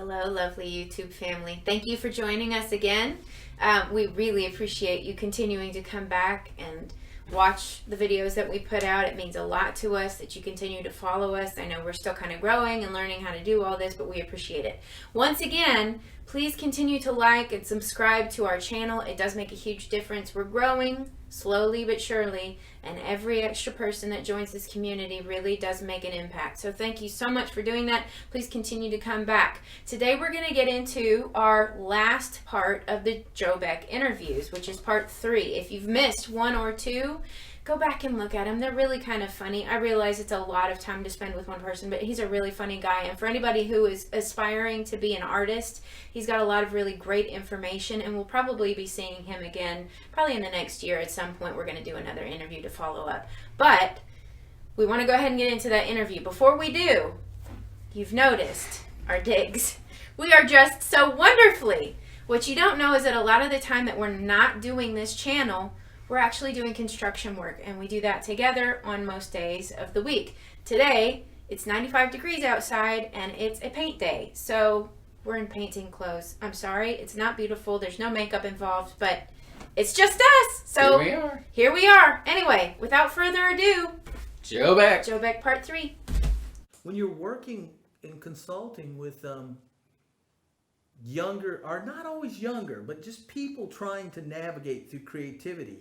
Hello, lovely YouTube family. Thank you for joining us again. We really appreciate you continuing to come back and watch the videos that we put out. It means a lot to us that you continue to follow us. I know we're still kind of growing and learning how to do all this, but we appreciate it. Once again, please continue to like and subscribe to our channel. It does make a huge difference. We're growing slowly but surely, and every extra person that joins this community really does make an impact. So thank you so much for doing that. Please continue to come back. Today we're going to get into our last part of the Joe Beck interviews, which is part 3. If you've missed 1 or 2, go back and look at them. They're really kind of funny. I realize it's a lot of time to spend with one person, but he's a really funny guy. And for anybody who is aspiring to be an artist, he's got a lot of really great information, and we'll probably be seeing him again probably in the next year. At some point, we're going to do another interview to follow up. But we want to go ahead and get into that interview. Before we do, you've noticed our digs. We are dressed so wonderfully. What you don't know is that a lot of the time that we're not doing this channel, we're actually doing construction work, and we do that together on most days of the week. Today, it's 95 degrees outside, and it's a paint day, so we're in painting clothes. I'm sorry, it's not beautiful. There's no makeup involved, but it's just us. So here we are. Anyway, without further ado, Joe Beck. Joe Beck Part 3. When you're working in consulting with younger, or not always younger, but just people trying to navigate through creativity,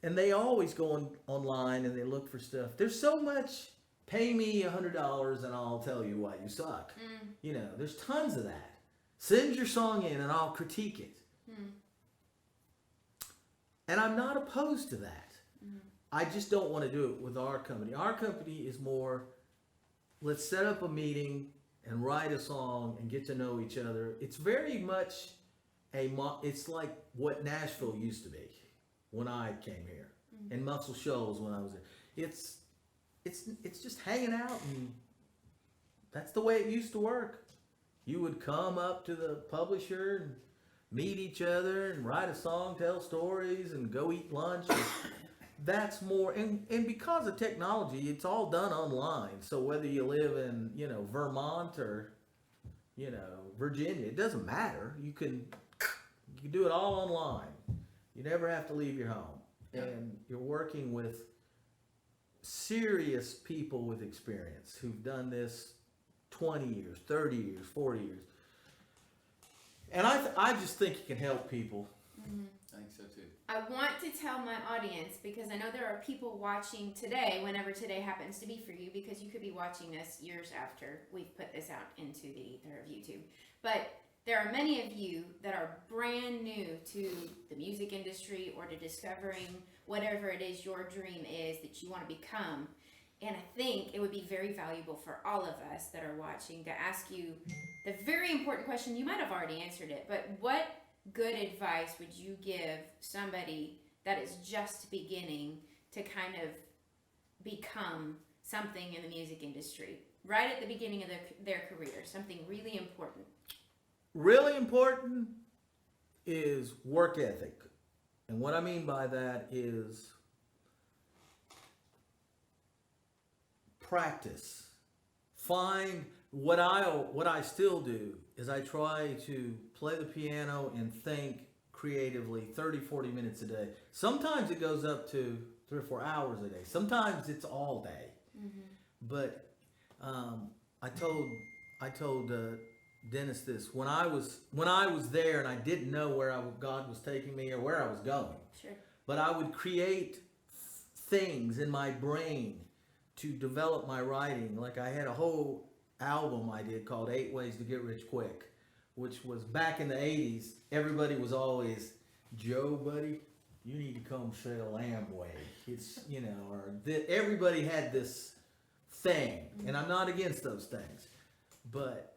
and they always go online and they look for stuff. There's so much, pay me $100 and I'll tell you why you suck. You know, there's tons of that. Send your song in and I'll critique it. And I'm not opposed to that. I just don't want to do it with our company. Our company is more, let's set up a meeting and write a song and get to know each other. It's very much it's like what Nashville used to be when I came here, and Muscle Shoals when I was there. It's just hanging out, and that's the way it used to work. You would come up to the publisher and meet each other and write a song, tell stories, and go eat lunch. That's more, and because of technology, it's all done online. So whether you live in, Vermont or, Virginia, it doesn't matter. You can do it all online. You never have to leave your home. And you're working with serious people with experience who've done this 20 years, 30 years, 40 years. And I just think it can help people. I think so too. I want to tell my audience, because I know there are people watching today, whenever today happens to be for you, because you could be watching this years after we've put this out into the ether of YouTube. But there are many of you that are brand new to the music industry or to discovering whatever it is your dream is that you want to become. And I think it would be very valuable for all of us that are watching to ask you the very important question. You might have already answered it, but what good advice would you give somebody that is just beginning to kind of become something in the music industry right at the beginning of their career, something really important? Really important is work ethic. And what I mean by that is practice. Find what I still do is I try to play the piano and think creatively 30, 40 minutes a day. Sometimes it goes up to 3 or 4 hours a day. Sometimes it's all day. But I told Dennis this, when I was there and I didn't know where God was taking me or where I was going. Sure. But I would create things in my brain to develop my writing. Like I had a whole album I did called 8 Ways to Get Rich Quick, which was back in the 80s. Everybody was always, Joe, buddy, you need to come sail Amway. It's, everybody had this thing, and I'm not against those things. But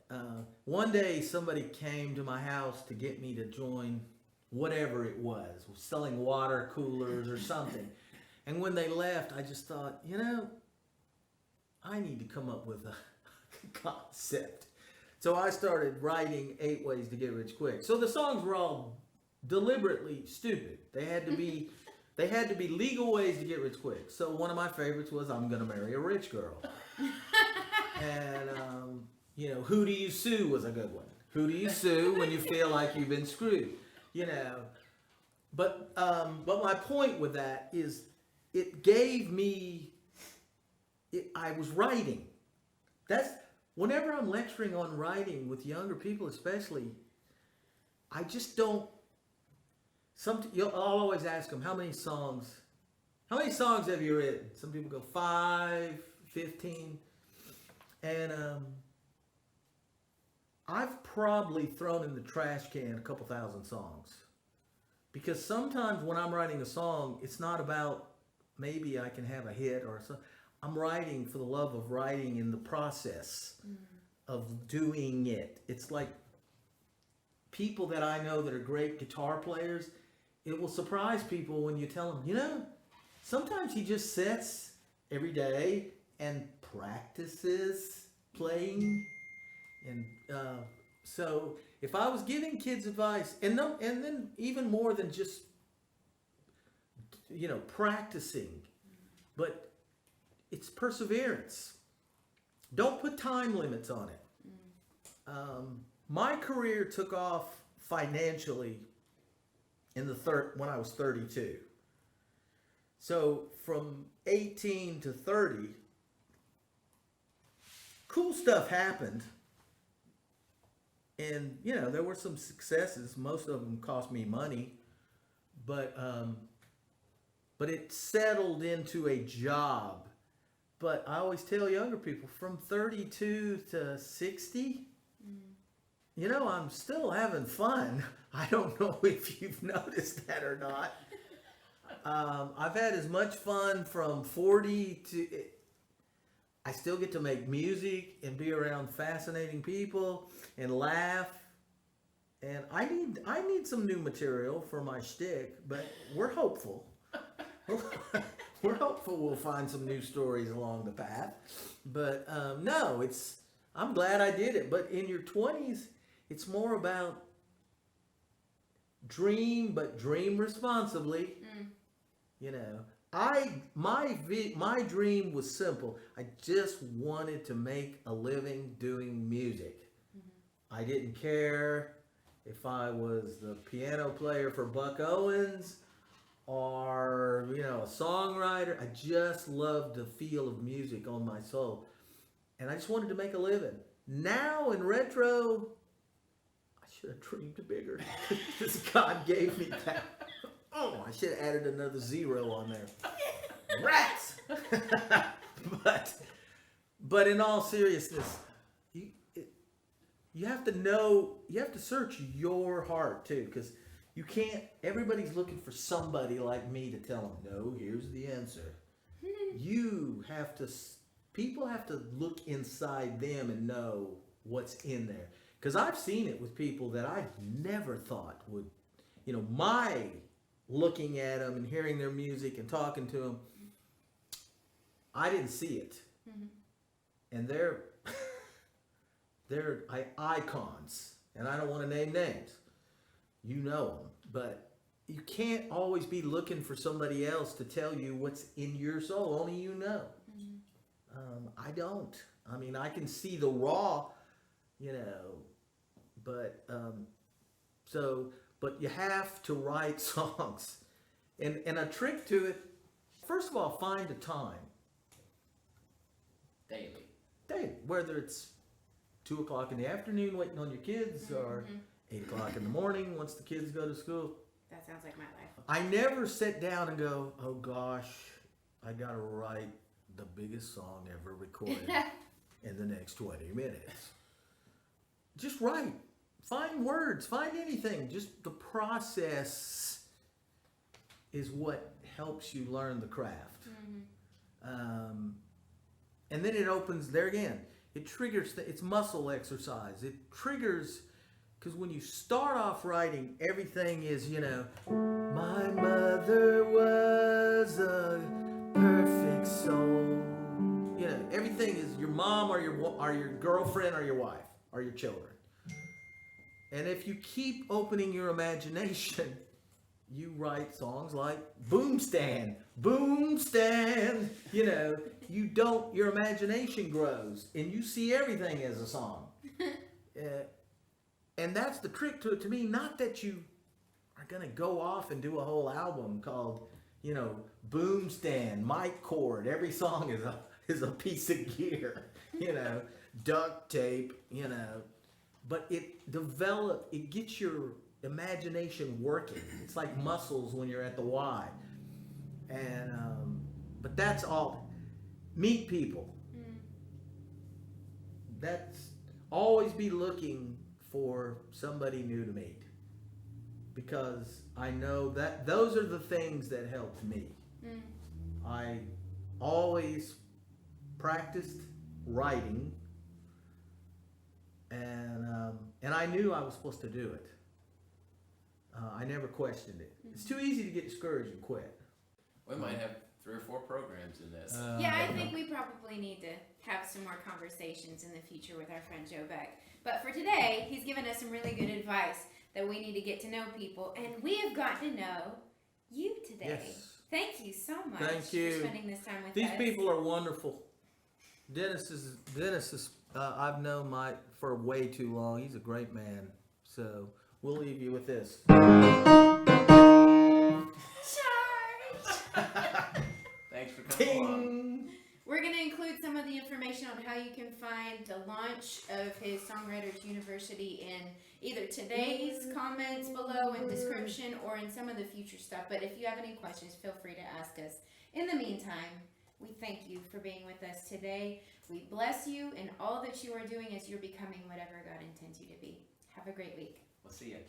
one day somebody came to my house to get me to join whatever it was, selling water coolers or something. And when they left, I just thought, I need to come up with a concept. So I started writing 8 Ways to Get Rich Quick. So the songs were all deliberately stupid. They had to be legal ways to get rich quick. So one of my favorites was I'm Gonna Marry a Rich Girl. And You know, who do you sue was a good one. Who do you sue when you feel like you've been screwed? You know, but my point with that is, it gave me. I was writing. That's whenever I'm lecturing on writing with younger people, especially. I just don't. I'll always ask them, how many songs have you written? Some people go 5, 15, and I've probably thrown in the trash can a couple thousand songs, because sometimes when I'm writing a song, it's not about maybe I can have a hit or so. I'm writing for the love of writing in the process of doing it. It's like people that I know that are great guitar players. It will surprise people when you tell them, you know, sometimes he just sits every day and practices playing. And so if I was giving kids advice, and then even more than just, you know, practicing, but it's perseverance. Don't put time limits on it. My career took off financially when I was 32. So from 18 to 30, cool stuff happened. And, you know, there were some successes. Most of them cost me money. But it settled into a job. But I always tell younger people, from 32 to 60, you know, I'm still having fun. I don't know if you've noticed that or not. I've had as much fun from 40 to... I still get to make music and be around fascinating people and laugh. And I need some new material for my shtick, but we're hopeful. We're hopeful we'll find some new stories along the path. But no, I'm glad I did it. But in your 20s, it's more about dream, but dream responsibly. You know, my dream was simple. I just wanted to make a living doing music. I didn't care if I was the piano player for Buck Owens or, you know, a songwriter. I just loved the feel of music on my soul. And I just wanted to make a living. Now, in retro, I should have dreamed bigger. Because God gave me that. Oh, I should have added another 0 on there. Rats! But in all seriousness, you have to know, you have to search your heart too, because you can't, everybody's looking for somebody like me to tell them, no, here's the answer. People have to look inside them and know what's in there. Because I've seen it with people that I never thought would, you know, my looking at them and hearing their music and talking to them, I didn't see it. And they're icons. And I don't want to name names. You know them. But you can't always be looking for somebody else to tell you what's in your soul. Only you know. I don't. I mean, I can see the raw, you know, but but you have to write songs. And a trick to it, first of all, find a time. Daily. Whether it's 2 o'clock in the afternoon waiting on your kids or 8 o'clock in the morning once the kids go to school. That sounds like my life. I never sit down and go, oh gosh, I gotta write the biggest song ever recorded in the next 20 minutes. Just write. Find words. Find anything. Just the process is what helps you learn the craft. And then it opens, there again, it triggers, it's muscle exercise. It triggers, because when you start off writing, everything is, you know, my mother was a perfect soul. You know, everything is your mom or your girlfriend or your wife or your children. And if you keep opening your imagination, you write songs like Boom Stand, Boom Stand. You know, you don't, your imagination grows and you see everything as a song. And that's the trick to it to me. Not that you are going to go off and do a whole album called, you know, Boom Stand, mic cord. Every song is a piece of gear, you know, duct tape, you know. But it gets your imagination working. It's like muscles when you're at the Y. And but that's all. Meet people. That's always be looking for somebody new to meet, because I know that those are the things that helped me. I always practiced writing, and I knew I was supposed to do it. I never questioned it. It's too easy to get discouraged and quit. We might have 3 or 4 programs in this. Yeah, I think we probably need to have some more conversations in the future with our friend Joe Beck. But for today, he's given us some really good advice that we need to get to know people, and we have gotten to know you today. Yes. Thank you so much Thank you. for spending this time with These us. people are wonderful. Dennis is I've known Mike for way too long. He's a great man. So we'll leave you with this. Thanks for coming along. We're going to include some of the information on how you can find the launch of his Songwriters University in either today's comments below in description or in some of the future stuff. But if you have any questions, feel free to ask us. In the meantime, we thank you for being with us today. We bless you in all that you are doing as you're becoming whatever God intends you to be. Have a great week. We'll see you.